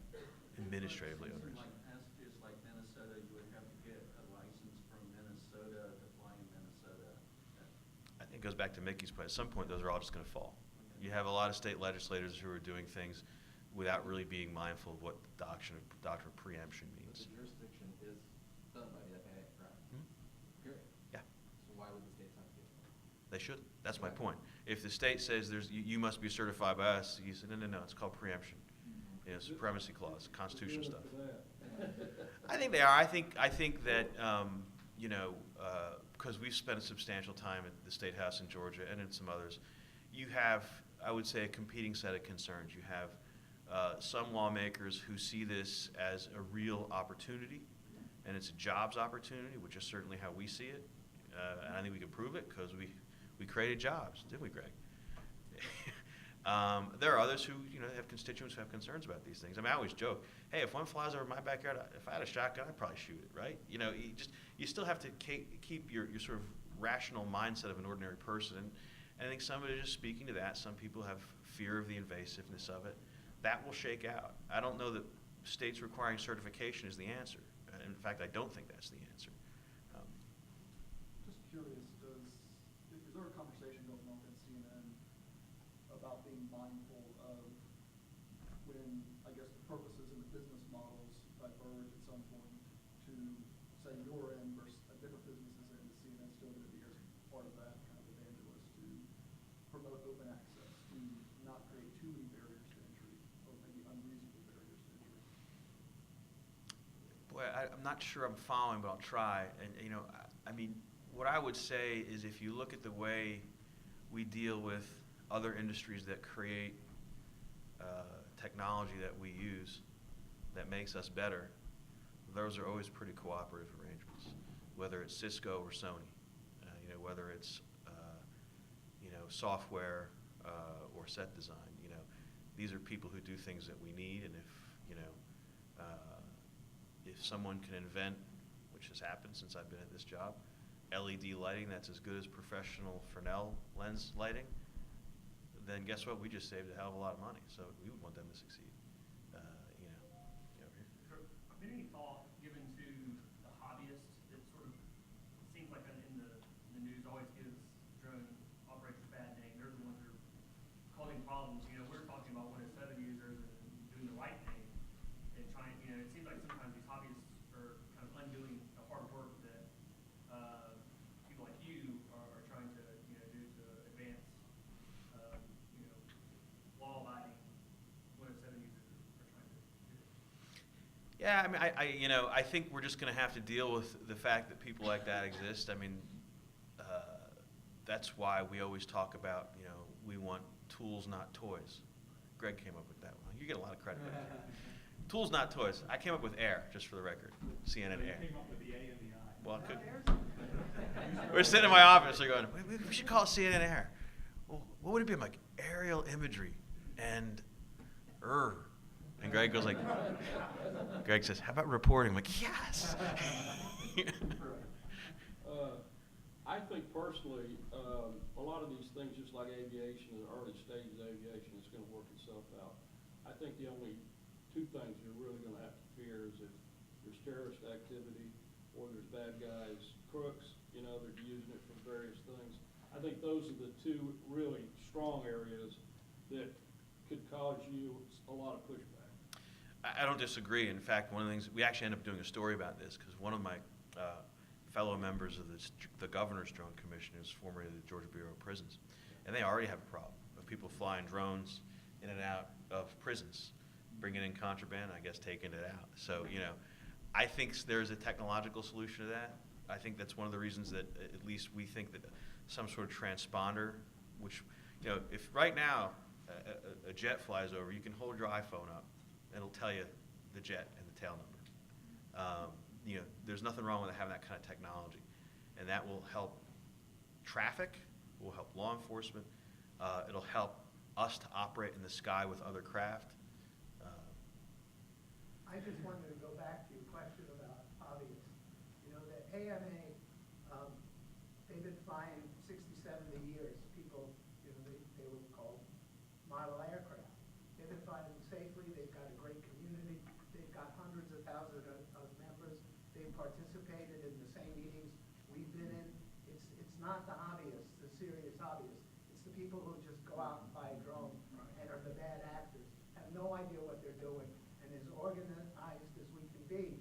A: administratively onerous.
F: Like passages like Minnesota, you would have to get a license from Minnesota to fly in Minnesota.
A: I think it goes back to Mickey's point. At some point, those are all just going to fall. You have a lot of state legislators who are doing things without really being mindful of what the doctrine of preemption means.
G: The jurisdiction is done by the FAA, right? Period.
A: Yeah.
G: So why would the states have to do it?
A: They shouldn't. That's my point. If the state says you must be certified by us, you say, no, it's called preemption. You know, supremacy clause, constitutional stuff. I think they are. I think that, because we've spent a substantial time at the State House in Georgia and in some others, you have, I would say, a competing set of concerns. You have some lawmakers who see this as a real opportunity, and it's a jobs opportunity, which is certainly how we see it. And I think we can prove it because we created jobs, didn't we, Greg? There are others who have constituents who have concerns about these things. I mean, I always joke, hey, if one flies over my backyard, if I had a shotgun, I'd probably shoot it, right? You still have to keep your sort of rational mindset of an ordinary person. And I think somebody just speaking to that. Some people have fear of the invasiveness of it. That will shake out. I don't know that states requiring certification is the answer. In fact, I don't think that's the answer.
H: Just curious, is there a conversation going on at CNN about being mindful of when, I guess, the purposes and the business models diverge at some point to, say, your end versus a different business's end? Is CNN still going to be as part of that kind of evangelist to promote open access, to not create too many barriers to entry, or maybe unreasonable barriers to entry?
A: Boy, I'm not sure I'm following, but I'll try. And I mean, what I would say is if you look at the way we deal with other industries that create technology that we use that makes us better, those are always pretty cooperative arrangements, whether it's Cisco or Sony, whether it's software or set design. These are people who do things that we need, and if someone can invent, which has happened since I've been at this job, LED lighting that's as good as professional Fresnel lens lighting, then guess what? We just saved a hell of a lot of money. So we would want them to succeed.
I: Has there been any thought given to the hobbyists? It sort of seems like in the news always gives drone operators a bad name. They're the ones that are causing problems. We're talking about 107 users and doing the right thing and trying. It seems like sometimes these hobbyists are kind of undoing the hard work that people like you are trying to do to advance law-abiding 107 users are trying to do.
A: Yeah, I mean, I think we're just going to have to deal with the fact that people like that exist. I mean, that's why we always talk about, we want tools, not toys. Greg came up with that one. You get a lot of credit. Tools, not toys. I came up with AIR, just for the record. CNN AIR.
C: You came up with the A and the I.
A: Well, we're sitting in my office. They're going, we should call it CNN AIR. Well, what would it be? I'm like, aerial imagery and And Greg goes like, Greg says, how about reporting? I'm like, yes.
B: I think personally, a lot of these things, just like aviation, the early stages of aviation, is going to work itself out. I think the only two things you're really going to have to fear is if there's terrorist activity or there's bad guys, crooks, they're using it for various things. I think those are the two really strong areas that could cause you a lot of pushback.
A: I don't disagree. In fact, one of the things, we actually ended up doing a story about this because one of my fellow members of the Governor's Drone Commission is formerly the Georgia Bureau of Prisons. And they already have a problem of people flying drones in and out of prisons, bringing in contraband, I guess taking it out. So, I think there's a technological solution to that. I think that's one of the reasons that at least we think that some sort of transponder, which, if right now a jet flies over, you can hold your iPhone up, and it'll tell you the jet and the tail number. There's nothing wrong with having that kind of technology, and that will help traffic, will help law enforcement, it'll help us to operate in the sky with other craft.
D: I just wanted to go back to your question about hobbyists. The AMA, they've been flying 60, 70 years. People, they were called model aircraft. They've been flying them safely. They've got a great community. They've got hundreds of thousands of members. They've participated in the same meetings we've been in. It's not the hobbyists, the serious hobbyists. It's the people who just go out and buy a drone and are the bad actors, have no idea what they're doing, and as organized as we can be,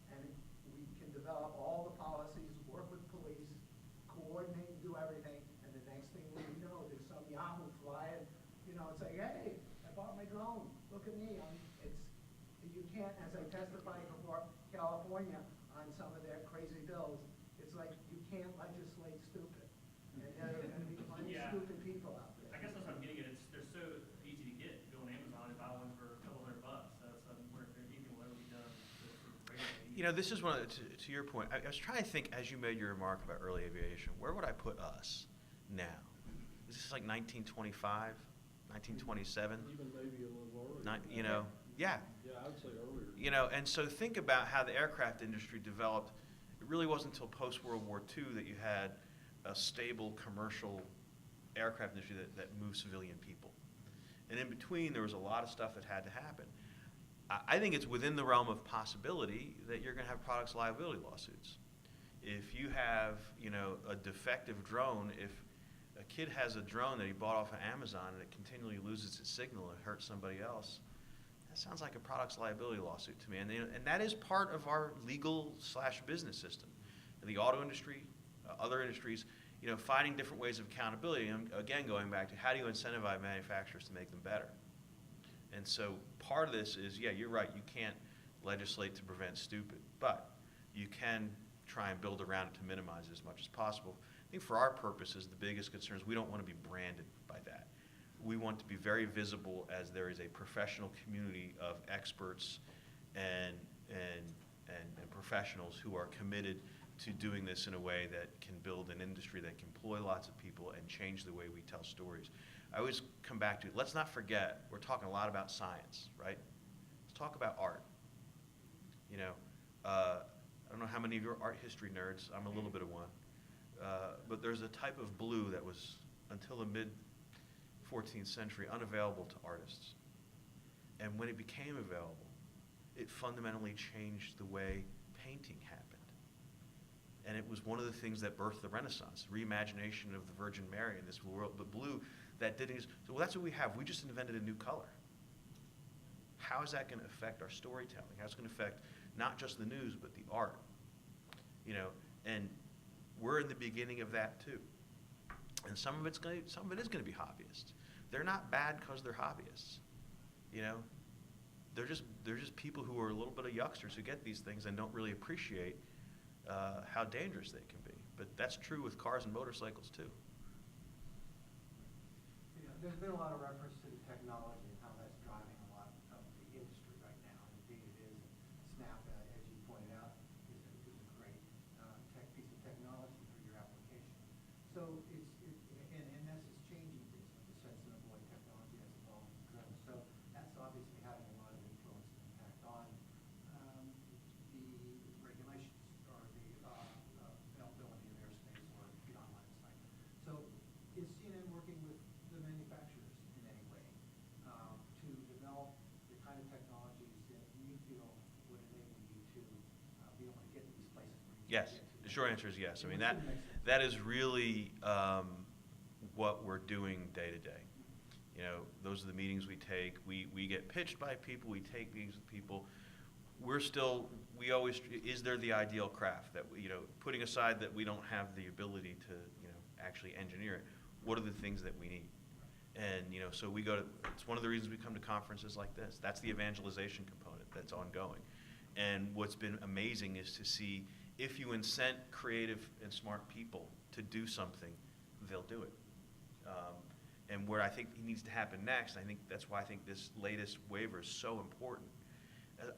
D: and we can develop all the policies, work with police, coordinate, and do everything, and the next thing we know, there's some Yahoo flying, it's like, hey, I bought my drone, look at me. You can't, as I testified before California on some of their crazy bills, it's like you can't legislate stupid. And there are going to be plenty of stupid people out there.
I: I guess that's what I'm getting at. They're so easy to get. Go on Amazon and buy one for a couple $100. So I'm wondering if anything will ever be done to regulate.
A: This is one of to your point. I was trying to think as you made your remark about early aviation, where would I put us now? Is this like 1925, 1927?
B: Even maybe a little earlier.
A: Yeah.
B: Yeah, I would say earlier.
A: And so think about how the aircraft industry developed. It really wasn't until post-World War II that you had a stable commercial aircraft industry that moved civilian people. And in between, there was a lot of stuff that had to happen. I think it's within the realm of possibility that you're going to have products liability lawsuits. If you have, a defective drone, if a kid has a drone that he bought off of Amazon and it continually loses its signal and hurts somebody else, that sounds like a products liability lawsuit to me. And that is part of our legal/business system. The auto industry, other industries, finding different ways of accountability. And again, going back to how do you incentivize manufacturers to make them better? And so part of this is, you're right, you can't legislate to prevent stupid, but you can try and build around it to minimize it as much as possible. I think for our purposes, the biggest concern is we don't want to be branded by that. We want to be very visible as there is a professional community of experts and professionals who are committed to doing this in a way that can build an industry that can employ lots of people and change the way we tell stories. I always come back to, let's not forget, we're talking a lot about science, right? Let's talk about art. I don't know how many of you are art history nerds. I'm a little bit of one. But there's a type of blue that was, until the mid-14th century, unavailable to artists. And when it became available, it fundamentally changed the way painting happened. And it was one of the things that birthed the Renaissance, reimagination of the Virgin Mary in this world. But blue, that didn't. So that's what we have. We just invented a new color. How is that going to affect our storytelling? How's it going to affect not just the news, but the art? And we're in the beginning of that too. And some of it is going to be hobbyists. They're not bad because they're hobbyists. They're just people who are a little bit of youngsters who get these things and don't really appreciate how dangerous they can be. But that's true with cars and motorcycles too.
D: There's been a lot of reference to the technology and how that's driving a lot of the industry right now. Indeed it is. Snap, as you pointed out, is a great piece of technology for your application. So and that's just changing things with the sense and avoid technology as evolved and grown. So that's obviously having a lot of influence and impact on the regulations or the availability of airspace or beyond line of sight. So is CNN working with the manufacturers in any way to develop the kind of technologies that you feel would enable you to be able to get to these places where you
A: Yes.
D: can't get to?
A: The short answer is yes. I mean,
D: It makes sense.
A: that is really what we're doing day to day. Those are the meetings we take. We get pitched by people. We take meetings with people. Is there the ideal craft that, putting aside that we don't have the ability to, actually engineer it, what are the things that we need? And, so it's one of the reasons we come to conferences like this. That's the evangelization component that's ongoing. And what's been amazing is to see if you incent creative and smart people to do something, they'll do it. And where I think it needs to happen next, I think that's why I think this latest waiver is so important.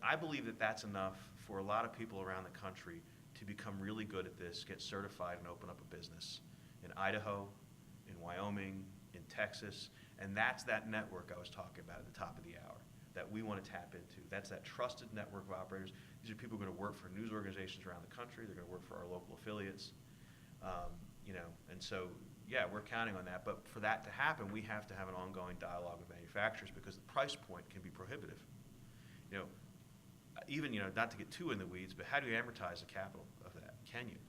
A: I believe that that's enough for a lot of people around the country to become really good at this, get certified, and open up a business in Idaho, in Wyoming, in Texas, and that's that network I was talking about at the top of the hour that we want to tap into. That's that trusted network of operators. These are people who are going to work for news organizations around the country. They're going to work for our local affiliates, and so, yeah, we're counting on that. But for that to happen, we have to have an ongoing dialogue with manufacturers because the price point can be prohibitive. Even, not to get too in the weeds, but how do you amortize the capital of that? Can you?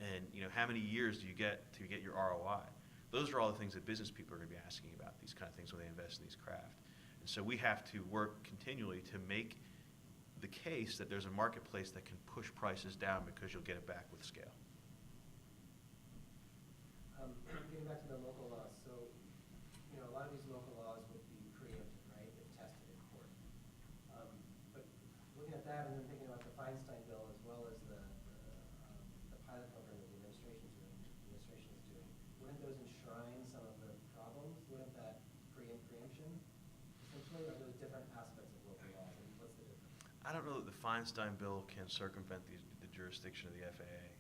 A: And, how many years do you get to get your ROI? Those are all the things that business people are going to be asking about, these kind of things when they invest in these craft. And so we have to work continually to make the case that there's a marketplace that can push prices down because you'll get it back with scale.
J: Getting back to the local laws, so, a lot of these local laws would be preempted, right, if tested in court. But looking at that and then thinking about the Feinstein bill as well as the pilot program that the administration is doing, wouldn't those enshrine some of the problems? Wouldn't that preempt preemption? Essentially, are those different aspects of local laws, and what's the difference?
A: I don't know that the Feinstein bill can circumvent the jurisdiction of the FAA,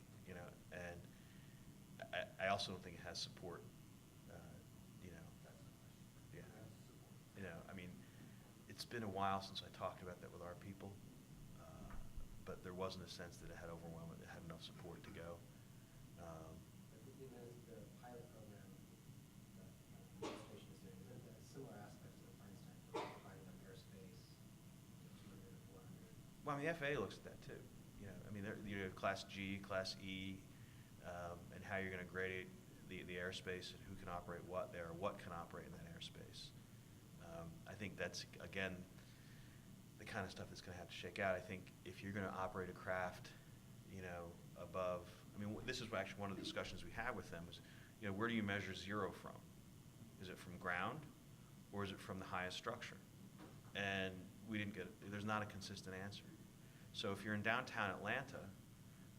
A: and I also don't think it has support. It's been a while since I talked about that with our people, but there wasn't a sense that it had enough support to go.
J: The pilot program that the administration is doing, isn't that similar aspects of the Feinstein bill, providing them airspace, 200 to 400?
A: Well, the FAA looks at that too. They're Class G, Class E, and how you're going to grade the airspace and who can operate what there, or what can operate in that airspace. I think that's, again, the kind of stuff that's going to have to shake out. I think if you're going to operate a craft, above, this is actually one of the discussions we have with them is, where do you measure zero from? Is it from ground, or is it from the highest structure? And there's not a consistent answer. So if you're in downtown Atlanta,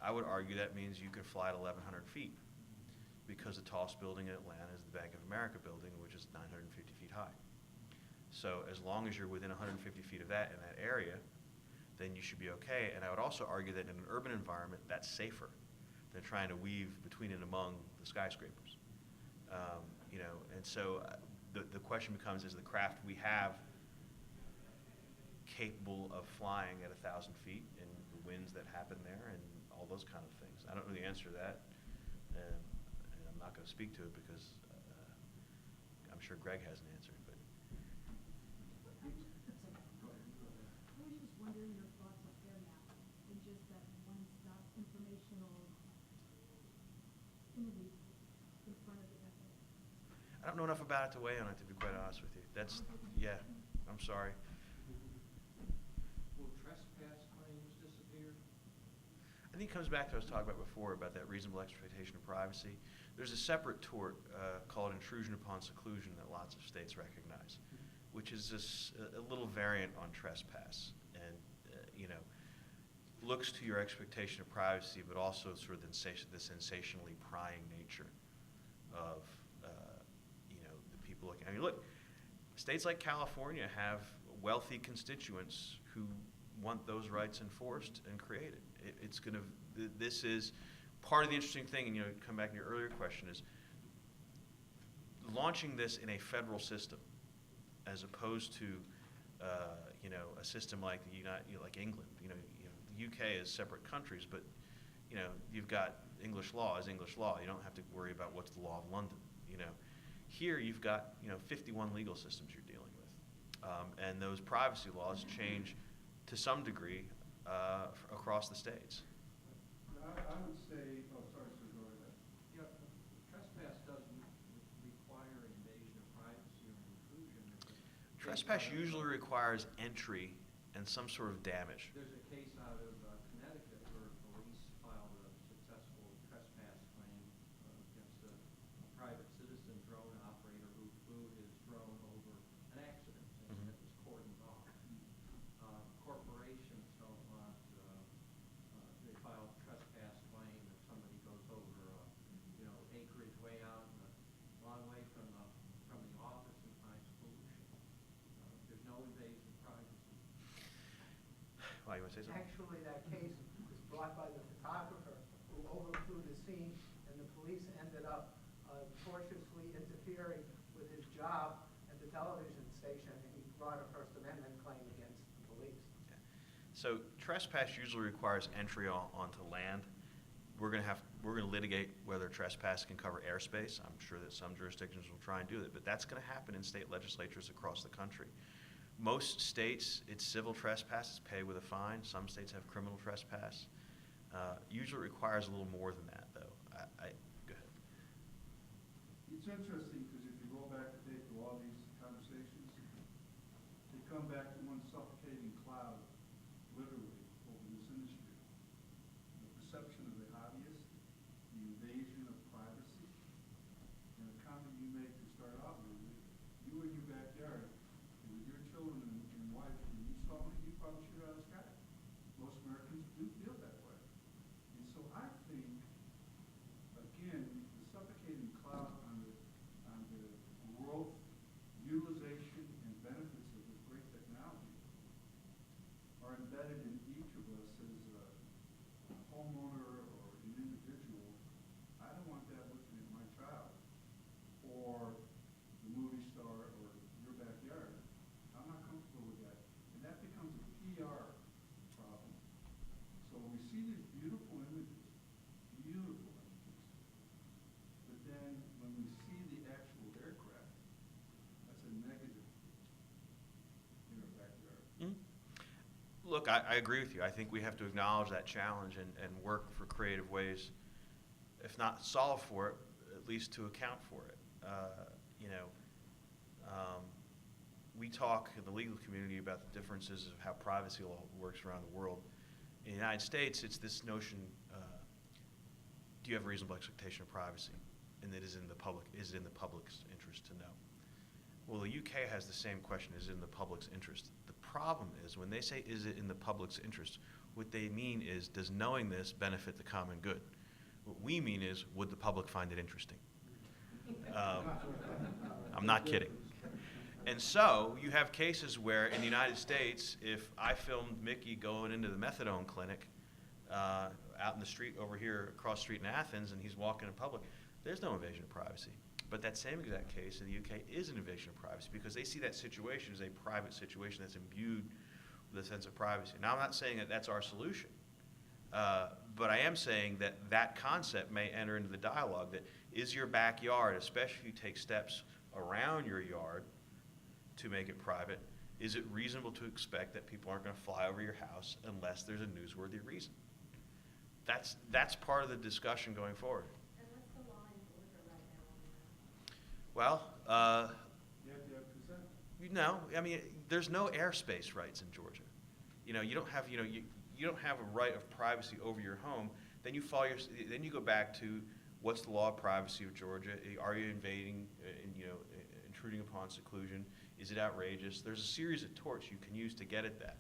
A: I would argue that means you can fly at 1,100 feet because the tallest building in Atlanta is the Bank of America building, which is 950 feet high. So as long as you're within 150 feet of that in that area, then you should be okay. And I would also argue that in an urban environment, that's safer than trying to weave between and among the skyscrapers. And so the question becomes, is the craft we have capable of flying at 1,000 feet and the winds that happen there and all those kind of things? I don't know the answer to that, and I'm not going to speak to it because I'm sure Greg has an answer. But
K: I was just wondering your thoughts on air mapping and just that one-stop informational interview in front of the FAA.
A: I don't know enough about it to weigh on it, to be quite honest with you. I'm sorry.
F: Will trespass claims disappear?
A: I think it comes back to what I was talking about before about that reasonable expectation of privacy. There's a separate tort called intrusion upon seclusion that lots of states recognize, which is just a little variant on trespass, and looks to your expectation of privacy, but also sort of the sensationally prying nature of the people looking. Look, states like California have wealthy constituents who want those rights enforced and created. This is part of the interesting thing, and come back to your earlier question, is launching this in a federal system as opposed to a system like like England. The UK is separate countries, but you've got English law is English law. You don't have to worry about what's the law of London. Here you've got 51 legal systems you're dealing with, and those privacy laws change to some degree across the states.
C: I would say, sorry, sir, go ahead.
F: Yeah, trespass doesn't require invasion of privacy or
A: Trespass usually requires entry and some sort of damage.
E: There's a case out of Connecticut where police filed a successful trespass claim against a private citizen drone operator who flew his drone over an accident, and it was cordoned off. Corporations don't want, they file a trespass claim if somebody goes over, acreage way out, a long way from the office and finds pollution. There's no invasion of privacy.
A: Why, you want to say something?
D: Actually, that case was brought by the photographer who overflew the scene, and the police ended up tortiously interfering with his job at the television station, and he brought a First Amendment claim against the police.
A: So trespass usually requires entry onto land. We're going to litigate whether trespass can cover airspace. I'm sure that some jurisdictions will try and do that, but that's going to happen in state legislatures across the country. Most states, it's civil trespass, it's paid with a fine. Some states have criminal trespass. Usually it requires a little more than that, though. Go ahead.
C: It's interesting because if you go back to date to all these conversations, they come back to one suffocating cloud, literally, over this industry. The perception of the hobbyist, the invasion of privacy, and the comment you make to start out with, you in your backyard, with your children and wife, and you saw me, you probably shoot out of the sky. Most Americans do feel that way. And so I think, again, the suffocating cloud on the growth, utilization, and benefits of this great technology are embedded in each of us as a homeowner or an individual. I don't want that looking at my child or the movie star or your backyard. I'm not comfortable with that. And that becomes a PR problem. So we see these beautiful images, but then when we see the actual aircraft, that's a negative in our backyard.
A: Look, I agree with you. I think we have to acknowledge that challenge and work for creative ways, if not solve for it, at least to account for it. We talk in the legal community about the differences of how privacy law works around the world. In the United States, it's this notion, do you have a reasonable expectation of privacy? And that is it in the public's interest to know? Well, the UK has the same question, is it in the public's interest? The problem is when they say, is it in the public's interest, what they mean is, does knowing this benefit the common good? What we mean is, would the public find it interesting? I'm not kidding. And so you have cases where in the United States, if I filmed Mickey going into the methadone clinic out in the street over here, across the street in Athens, and he's walking in public, there's no invasion of privacy. But that same exact case in the UK is an invasion of privacy because they see that situation as a private situation that's imbued with a sense of privacy. Now, I'm not saying that that's our solution, but I am saying that that concept may enter into the dialogue that is your backyard, especially if you take steps around your yard to make it private, is it reasonable to expect that people aren't going to fly over your house unless there's a newsworthy reason? That's part of the discussion going forward.
K: And what's the law in Georgia right now on that?
A: Well,
C: You have to have consent.
A: I mean, there's no airspace rights in Georgia. You don't have, you don't have a right of privacy over your home. Then you go back to what's the law of privacy of Georgia? Are you invading, intruding upon seclusion? Is it outrageous? There's a series of torts you can use to get at that.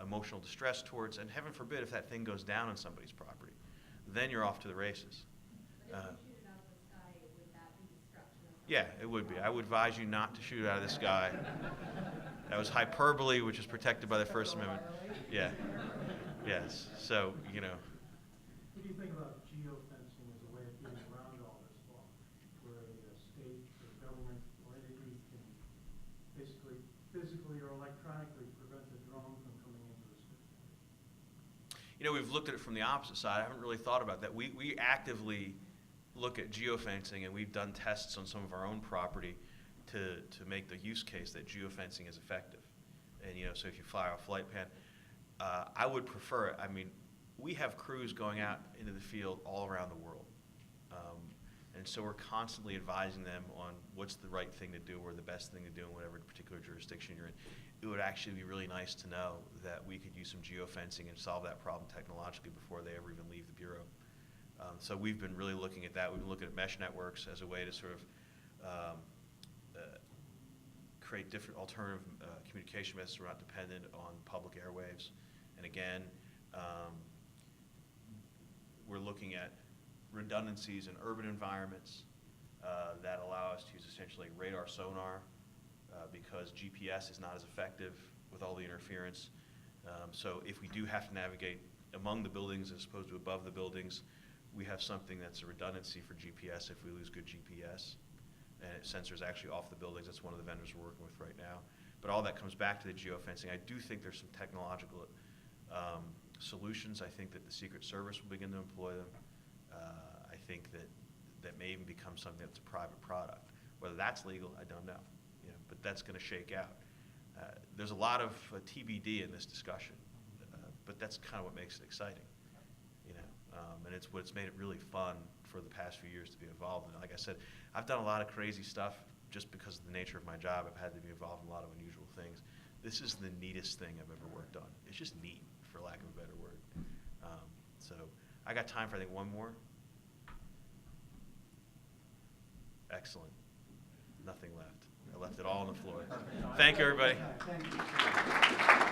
A: Emotional distress torts, and heaven forbid if that thing goes down on somebody's property. Then you're off to the races.
K: But if you shoot it out of the sky, would that be destruction of
A: Yeah, it would be. I would advise you not to shoot it out of the sky. That was hyperbole, which is protected by the First Amendment. Yeah. Yes. So,
L: What do you think about geofencing as a way of getting around all this law, where a state or government or entity can basically physically or electronically prevent the drone from coming into a state?
A: We've looked at it from the opposite side. I haven't really thought about that. We actively look at geofencing, and we've done tests on some of our own property to make the use case that geofencing is effective. And, so if you fire a flight pan, I would prefer it. I mean, we have crews going out into the field all around the world. And so we're constantly advising them on what's the right thing to do or the best thing to do in whatever particular jurisdiction you're in. It would actually be really nice to know that we could use some geofencing and solve that problem technologically before they ever even leave the Bureau. So we've been really looking at that. We've been looking at mesh networks as a way to sort of create different alternative communication methods so we're not dependent on public airwaves. And again, we're looking at redundancies in urban environments that allow us to use essentially radar sonar because GPS is not as effective with all the interference. So if we do have to navigate among the buildings as opposed to above the buildings, we have something that's a redundancy for GPS if we lose good GPS. And sensors actually off the buildings. That's one of the vendors we're working with right now. But all that comes back to the geofencing. I do think there's some technological solutions. I think that the Secret Service will begin to employ them. I think that may even become something that's a private product. Whether that's legal, I don't know. But that's going to shake out. There's a lot of TBD in this discussion, but that's kind of what makes it exciting. And it's what's made it really fun for the past few years to be involved in. Like I said, I've done a lot of crazy stuff just because of the nature of my job. I've had to be involved in a lot of unusual things. This is the neatest thing I've ever worked on. It's just neat, for lack of a better word. So I got time for, I think, one more. Excellent. Nothing left. I left it all on the floor. Thank you, everybody.
D: Thank you.